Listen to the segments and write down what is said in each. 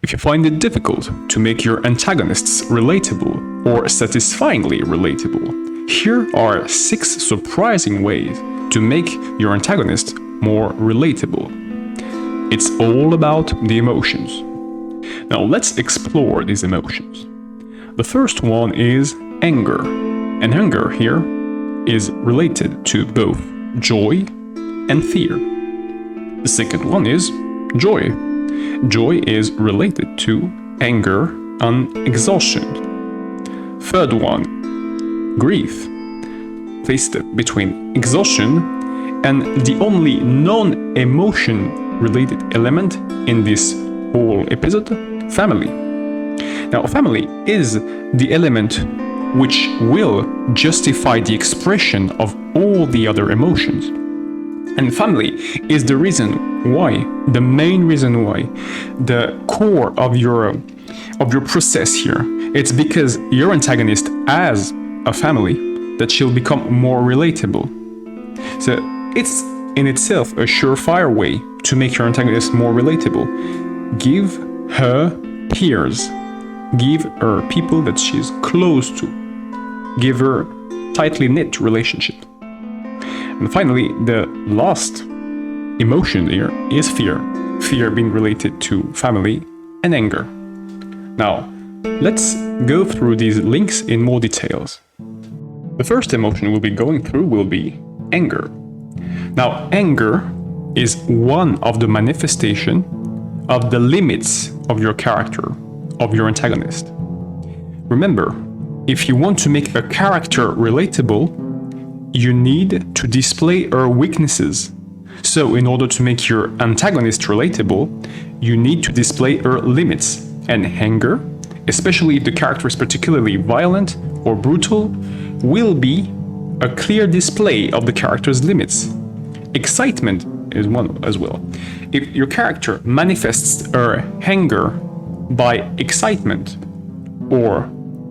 If you find it difficult to make your antagonists relatable or satisfyingly relatable, here are 6 surprising ways to make your antagonist more relatable. It's all about the emotions. Now let's explore these emotions. The first one is anger, and anger here is related to both joy and fear. The second one is joy. Joy is related to anger and exhaustion. Third one, grief, placed between exhaustion and the only non-emotion related element in this whole episode, family. Now, family is the element which will justify the expression of all the other emotions. And family is the reason why, the main reason why, the core of your process here. It's because your antagonist has a family that she'll become more relatable. So it's in itself a surefire way to make your antagonist more relatable. Give her peers. Give her people that she's close to. Give her tightly knit relationship. And finally, the last emotion here is fear. Fear being related to family and anger. Now, let's go through these links in more details. The first emotion we'll be going through will be anger. Now, anger is one of the manifestation of the limits of your character, of your antagonist. Remember, if you want to make a character relatable, you need to display her weaknesses. So in order to make your antagonist relatable, you need to display her limits. And anger, especially if the character is particularly violent or brutal, will be a clear display of the character's limits. Excitement is one as well. If your character manifests her anger by excitement or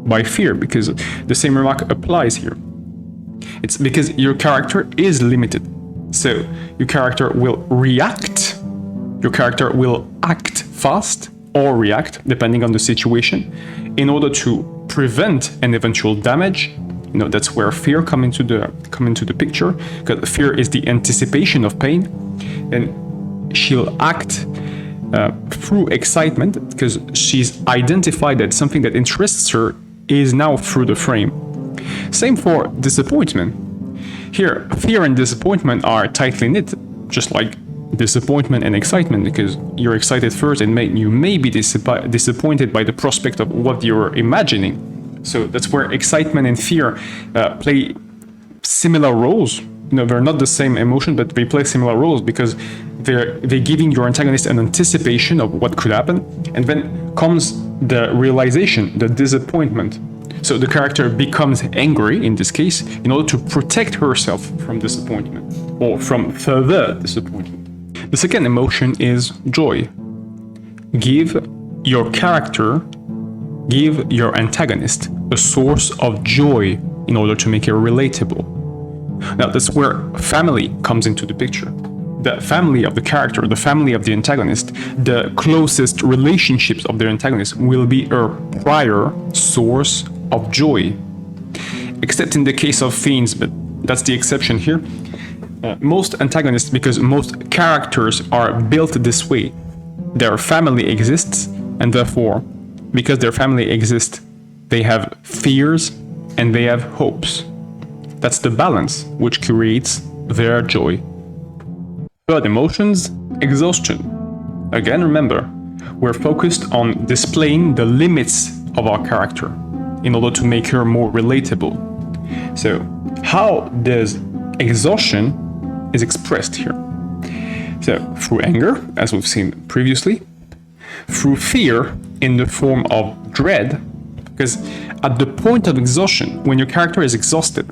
by fear, because the same remark applies here, it's because your character is limited. So your character will react, your character will act fast or react, depending on the situation, in order to prevent an eventual damage. You know, that's where fear come into the picture, because fear is the anticipation of pain, and she'll act through excitement because she's identified that something that interests her is now through the frame. Same for disappointment. Here, fear and disappointment are tightly knit, just like disappointment and excitement, because you're excited first and you may be disappointed by the prospect of what you're imagining. So that's where excitement and fear play similar roles. You know, they're not the same emotion, but they play similar roles because they're giving your antagonist an anticipation of what could happen, and then comes the realization, the disappointment. So the character becomes angry, in this case, in order to protect herself from disappointment, or from further disappointment. The second emotion is joy. Give your antagonist a source of joy in order to make it relatable. Now that's where family comes into the picture. The family of the character, the family of the antagonist, the closest relationships of the antagonist will be a prior source of joy. Except in the case of fiends, but that's the exception here. Most antagonists, because most characters are built this way, their family exists, and therefore, because their family exists, they have fears and they have hopes. That's the balance which creates their joy. Third emotions, exhaustion. Again, remember, we're focused on displaying the limits of our character in order to make her more relatable. So, how does exhaustion is expressed here? So, through anger, as we've seen previously, through fear in the form of dread, because at the point of exhaustion, when your character is exhausted,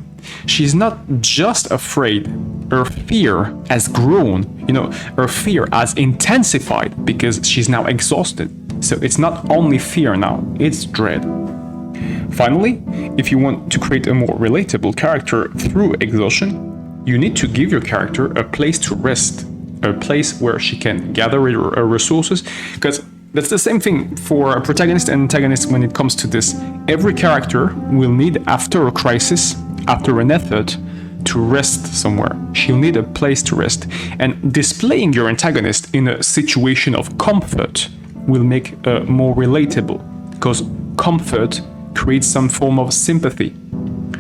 she's not just afraid, her fear has grown, her fear has intensified because she's now exhausted. So it's not only fear now, it's dread. Finally, if you want to create a more relatable character through exhaustion, you need to give your character a place to rest, a place where she can gather her resources, because That's the same thing for a protagonist and antagonist when it comes to this. Every character will need, after a crisis, after an effort, to rest somewhere. She'll need a place to rest. And displaying your antagonist in a situation of comfort will make more relatable, because comfort creates some form of sympathy.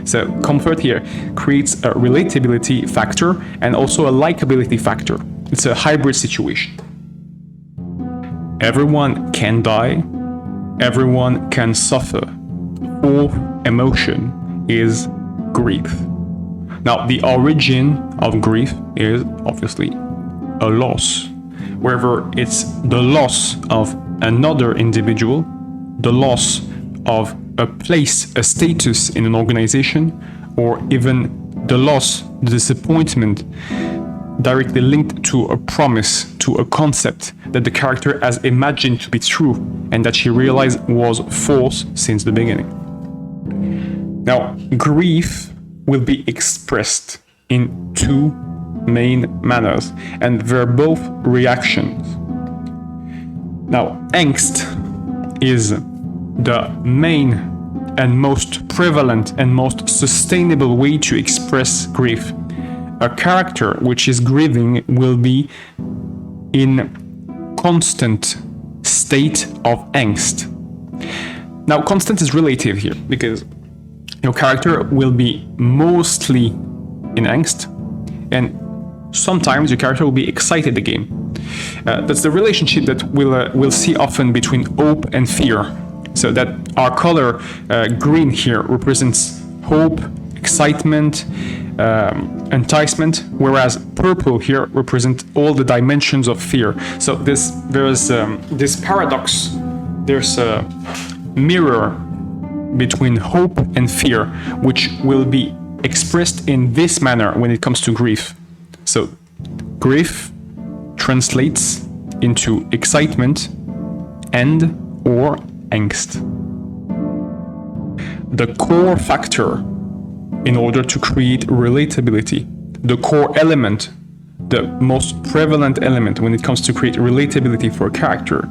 So comfort here creates a relatability factor and also a likability factor. It's a hybrid situation. Everyone can die, everyone can suffer. Fourth emotion is grief. Now, the origin of grief is obviously a loss. Whether it's the loss of another individual, the loss of a place, a status in an organization, or even the loss, the disappointment directly linked to a promise, to a concept that the character has imagined to be true and that she realized was false since the beginning. Now, grief will be expressed in two main manners, and they're both reactions. Now, angst is the main and most prevalent and most sustainable way to express grief. A character which is grieving will be in constant state of angst. Now, constant is relative here, because your character will be mostly in angst, and sometimes your character will be excited again. That's the relationship that we'll see often between hope and fear. So that our color green here represents hope, excitement, enticement, whereas purple here represents all the dimensions of fear. So there's this paradox. There's a mirror between hope and fear, which will be expressed in this manner when it comes to grief. So grief translates into excitement and or angst. The core factor in order to create relatability, the core element, the most prevalent element when it comes to create relatability for a character,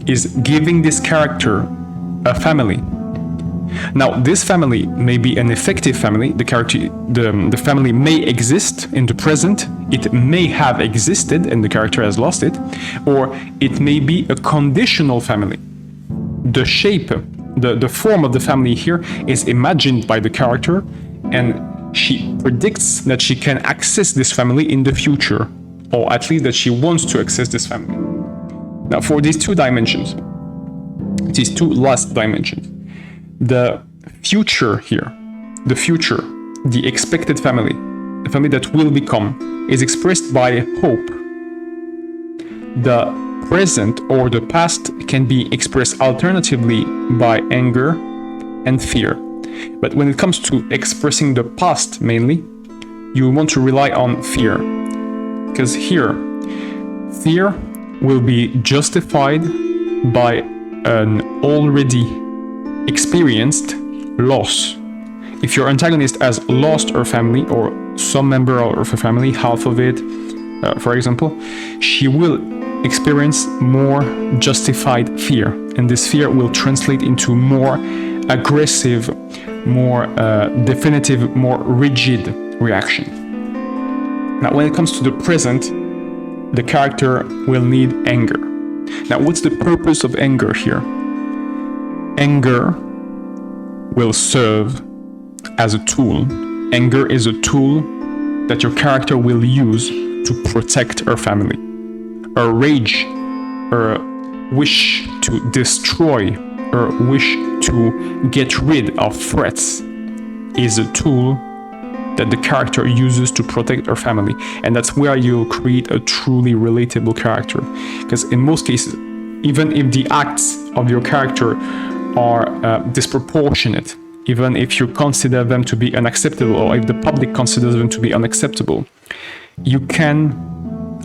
is giving this character a family. Now, this family may be an effective family. The family may exist in the present. It may have existed and the character has lost it, or it may be a conditional family. The shape, the form of the family here is imagined by the character, and she predicts that she can access this family in the future, or at least that she wants to access this family. Now, for these two dimensions, these two last dimensions, the future here, the expected family, the family that will become, is expressed by hope. The present or the past can be expressed alternatively by anger and fear. But when it comes to expressing the past mainly, you want to rely on fear. Because here, fear will be justified by an already experienced loss. If your antagonist has lost her family or some member of her family, half of it, for example, she will experience more justified fear, and this fear will translate into more aggressive, more definitive, more rigid reaction. Now, when it comes to the present, the character will need anger. Now, what's the purpose of anger here? Anger will serve as a tool. Anger is a tool that your character will use to protect her family. Her rage, her wish to destroy, her wish to get rid of threats is a tool that the character uses to protect her family. And that's where you'll create a truly relatable character. Because in most cases, even if the acts of your character are disproportionate, even if you consider them to be unacceptable, or if the public considers them to be unacceptable, you can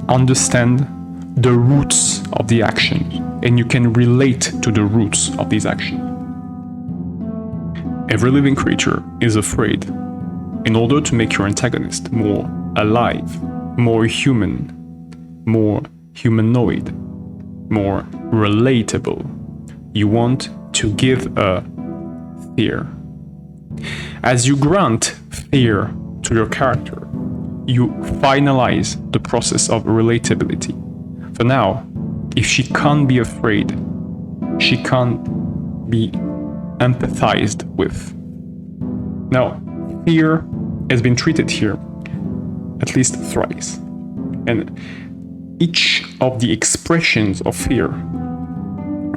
understand the roots of the action, and you can relate to the roots of these actions. Every living creature is afraid. In order to make your antagonist more alive, more human, more humanoid, more relatable. You want to give a fear. As you grant fear to your character, you finalize the process of relatability. For now, if she can't be afraid, she can't be empathized with. Now, fear has been treated here at least thrice. And each of the expressions of fear,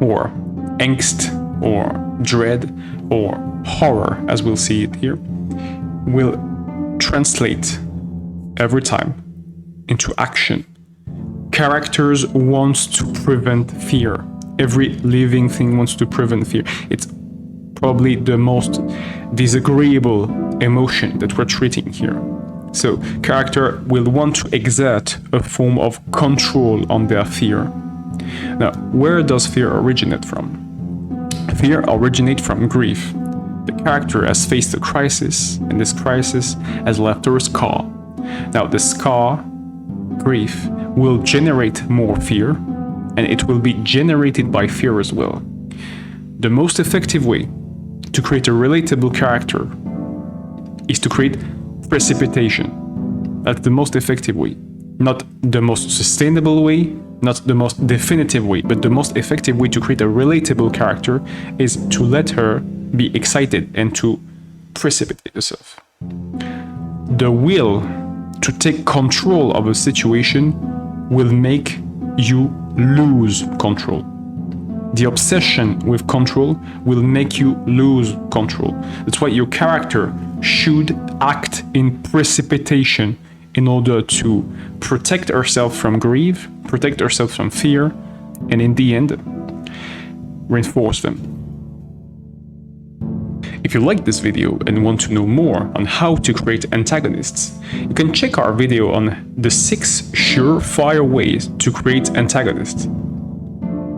or angst, or dread, or horror, as we'll see it here, will translate every time into action. Characters want to prevent fear. Every living thing wants to prevent fear. It's probably the most disagreeable emotion that we're treating here. So, character will want to exert a form of control on their fear. Now, where does fear originate from? Fear originates from grief. The character has faced a crisis, and this crisis has left her a scar. Now, the scar, grief, will generate more fear, and it will be generated by fear as well. The most effective way to create a relatable character is to create precipitation. That's the most effective way. Not the most sustainable way, not the most definitive way, but the most effective way to create a relatable character is to let her be excited and to precipitate herself. The will to take control of a situation will make you lose control. The obsession with control will make you lose control. That's why your character should act in precipitation in order to protect herself from grief, protect herself from fear, and in the end, reinforce them. If you like this video and want to know more on how to create antagonists, you can check our video on the 6 surefire ways to create antagonists.